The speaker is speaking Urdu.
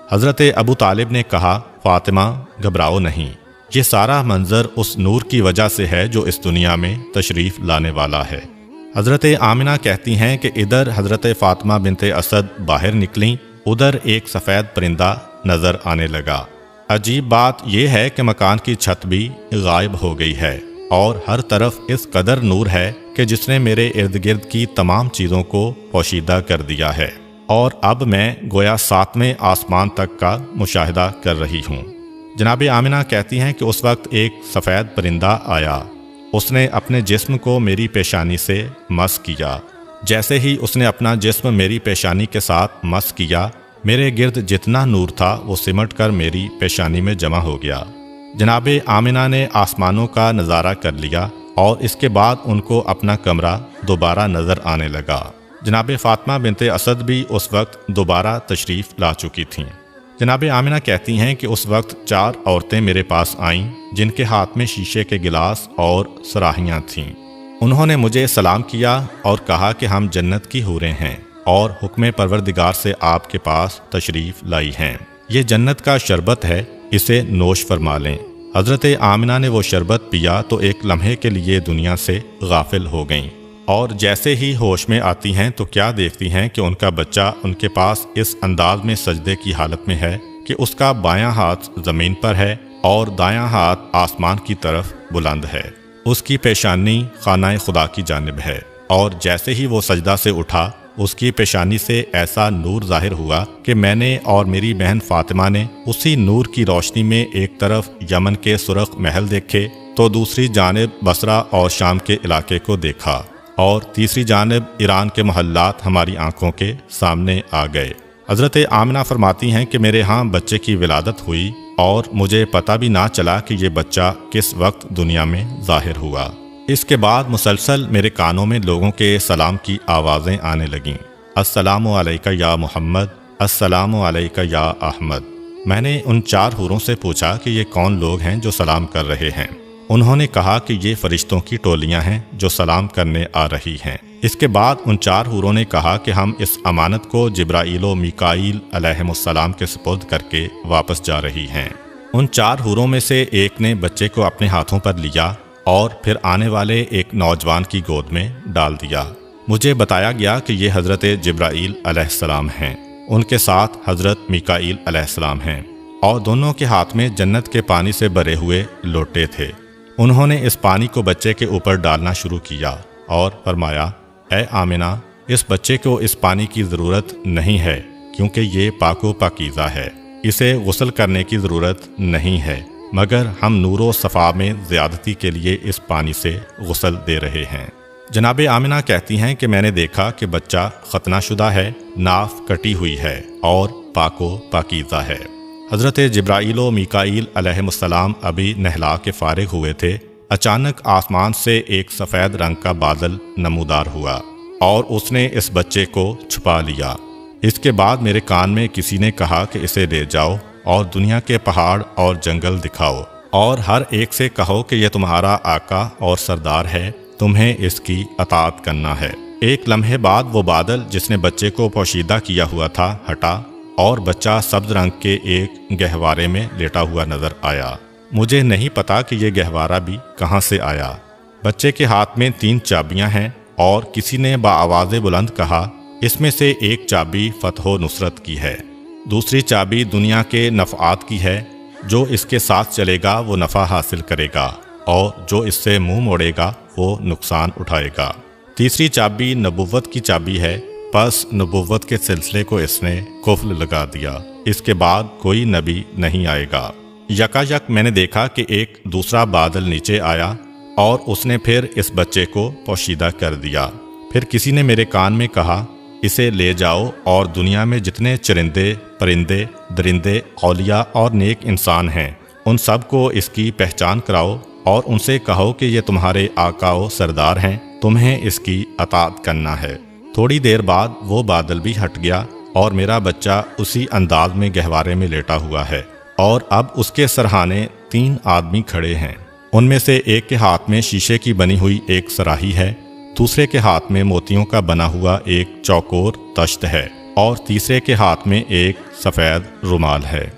حضرت ابو طالب نے کہا، فاطمہ گھبراؤ نہیں، یہ سارا منظر اس نور کی وجہ سے ہے جو اس دنیا میں تشریف لانے والا ہے۔ حضرت آمنہ کہتی ہیں کہ ادھر حضرت فاطمہ بنت اسد باہر نکلیں، ادھر ایک سفید پرندہ نظر آنے لگا۔ عجیب بات یہ ہے کہ مکان کی چھت بھی غائب ہو گئی ہے اور ہر طرف اس قدر نور ہے کہ جس نے میرے ارد گرد کی تمام چیزوں کو پوشیدہ کر دیا ہے، اور اب میں گویا 7ویں آسمان تک کا مشاہدہ کر رہی ہوں۔ جناب آمنہ کہتی ہیں کہ اس وقت ایک سفید پرندہ آیا، اس نے اپنے جسم کو میری پیشانی سے مس کیا۔ جیسے ہی اس نے اپنا جسم میری پیشانی کے ساتھ مس کیا، میرے گرد جتنا نور تھا وہ سمٹ کر میری پیشانی میں جمع ہو گیا۔ جناب آمنہ نے آسمانوں کا نظارہ کر لیا اور اس کے بعد ان کو اپنا کمرہ دوبارہ نظر آنے لگا۔ جناب فاطمہ بنت اسد بھی اس وقت دوبارہ تشریف لا چکی تھیں۔ جناب آمنہ کہتی ہیں کہ اس وقت 4 عورتیں میرے پاس آئیں جن کے ہاتھ میں شیشے کے گلاس اور صراحیاں تھیں۔ انہوں نے مجھے سلام کیا اور کہا کہ ہم جنت کی حوریں ہیں اور حکم پروردگار سے آپ کے پاس تشریف لائی ہیں۔ یہ جنت کا شربت ہے، اسے نوش فرما لیں۔ حضرت آمنہ نے وہ شربت پیا تو ایک لمحے کے لیے دنیا سے غافل ہو گئیں، اور جیسے ہی ہوش میں آتی ہیں تو کیا دیکھتی ہیں کہ ان کا بچہ ان کے پاس اس انداز میں سجدے کی حالت میں ہے کہ اس کا بایاں ہاتھ زمین پر ہے اور دایاں ہاتھ آسمان کی طرف بلند ہے۔ اس کی پیشانی خانہ خدا کی جانب ہے، اور جیسے ہی وہ سجدہ سے اٹھا اس کی پیشانی سے ایسا نور ظاہر ہوا کہ میں نے اور میری بہن فاطمہ نے اسی نور کی روشنی میں ایک طرف یمن کے سرخ محل دیکھے تو دوسری جانب بصرہ اور شام کے علاقے کو دیکھا، اور تیسری جانب ایران کے محلات ہماری آنکھوں کے سامنے آ گئے۔ حضرت آمنہ فرماتی ہیں کہ میرے ہاں بچے کی ولادت ہوئی اور مجھے پتہ بھی نہ چلا کہ یہ بچہ کس وقت دنیا میں ظاہر ہوا۔ اس کے بعد مسلسل میرے کانوں میں لوگوں کے سلام کی آوازیں آنے لگیں، السلام علیکہ یا محمد، السلام علیکہ یا احمد۔ میں نے ان 4 حوروں سے پوچھا کہ یہ کون لوگ ہیں جو سلام کر رہے ہیں؟ انہوں نے کہا کہ یہ فرشتوں کی ٹولیاں ہیں جو سلام کرنے آ رہی ہیں۔ اس کے بعد ان 4 حوروں نے کہا کہ ہم اس امانت کو جبرائیل و میکائیل علیہم السلام کے سپرد کر کے واپس جا رہی ہیں۔ ان 4 حوروں میں سے ایک نے بچے کو اپنے ہاتھوں پر لیا اور پھر آنے والے ایک نوجوان کی گود میں ڈال دیا۔ مجھے بتایا گیا کہ یہ حضرت جبرائیل علیہ السلام ہیں، ان کے ساتھ حضرت میکائیل علیہ السلام ہیں، اور دونوں کے ہاتھ میں جنت کے پانی سے بھرے ہوئے لوٹے تھے۔ انہوں نے اس پانی کو بچے کے اوپر ڈالنا شروع کیا اور فرمایا، اے آمنہ، اس بچے کو اس پانی کی ضرورت نہیں ہے کیونکہ یہ پاک و پاکیزہ ہے، اسے غسل کرنے کی ضرورت نہیں ہے، مگر ہم نور و صفا میں زیادتی کے لیے اس پانی سے غسل دے رہے ہیں۔ جناب آمنہ کہتی ہیں کہ میں نے دیکھا کہ بچہ ختنہ شدہ ہے، ناف کٹی ہوئی ہے اور پاک و پاکیزہ ہے۔ حضرت جبرائیل و میکائیل علیہم السلام ابھی نہلا کے فارغ ہوئے تھے، اچانک آسمان سے ایک سفید رنگ کا بادل نمودار ہوا اور اس نے اس بچے کو چھپا لیا۔ اس کے بعد میرے کان میں کسی نے کہا کہ اسے لے جاؤ اور دنیا کے پہاڑ اور جنگل دکھاؤ، اور ہر ایک سے کہو کہ یہ تمہارا آقا اور سردار ہے، تمہیں اس کی اطاعت کرنا ہے۔ ایک لمحے بعد وہ بادل جس نے بچے کو پوشیدہ کیا ہوا تھا ہٹا، اور بچہ سبز رنگ کے ایک گہوارے میں لیٹا ہوا نظر آیا۔ مجھے نہیں پتا کہ یہ گہوارہ بھی کہاں سے آیا۔ بچے کے ہاتھ میں 3 چابیاں ہیں، اور کسی نے بآواز بلند کہا، اس میں سے ایک چابی فتح و نصرت کی ہے، دوسری چابی دنیا کے نفعات کی ہے، جو اس کے ساتھ چلے گا وہ نفع حاصل کرے گا، اور جو اس سے منہ موڑے گا وہ نقصان اٹھائے گا، تیسری چابی نبوت کی چابی ہے، پس نبوت کے سلسلے کو اس نے قفل لگا دیا، اس کے بعد کوئی نبی نہیں آئے گا۔ یکا یک میں نے دیکھا کہ ایک دوسرا بادل نیچے آیا اور اس نے پھر اس بچے کو پوشیدہ کر دیا۔ پھر کسی نے میرے کان میں کہا، اسے لے جاؤ اور دنیا میں جتنے چرندے، پرندے، درندے، اولیاء اور نیک انسان ہیں ان سب کو اس کی پہچان کراؤ، اور ان سے کہو کہ یہ تمہارے آقا و سردار ہیں، تمہیں اس کی اطاعت کرنا ہے۔ تھوڑی دیر بعد وہ بادل بھی ہٹ گیا اور میرا بچہ اسی انداز میں گہوارے میں لیٹا ہوا ہے، اور اب اس کے سرہانے 3 آدمی کھڑے ہیں۔ ان میں سے ایک کے ہاتھ میں شیشے کی بنی ہوئی ایک صراحی ہے، دوسرے کے ہاتھ میں موتیوں کا بنا ہوا ایک چوکور تشت ہے، اور تیسرے کے ہاتھ میں ایک سفید رومال ہے۔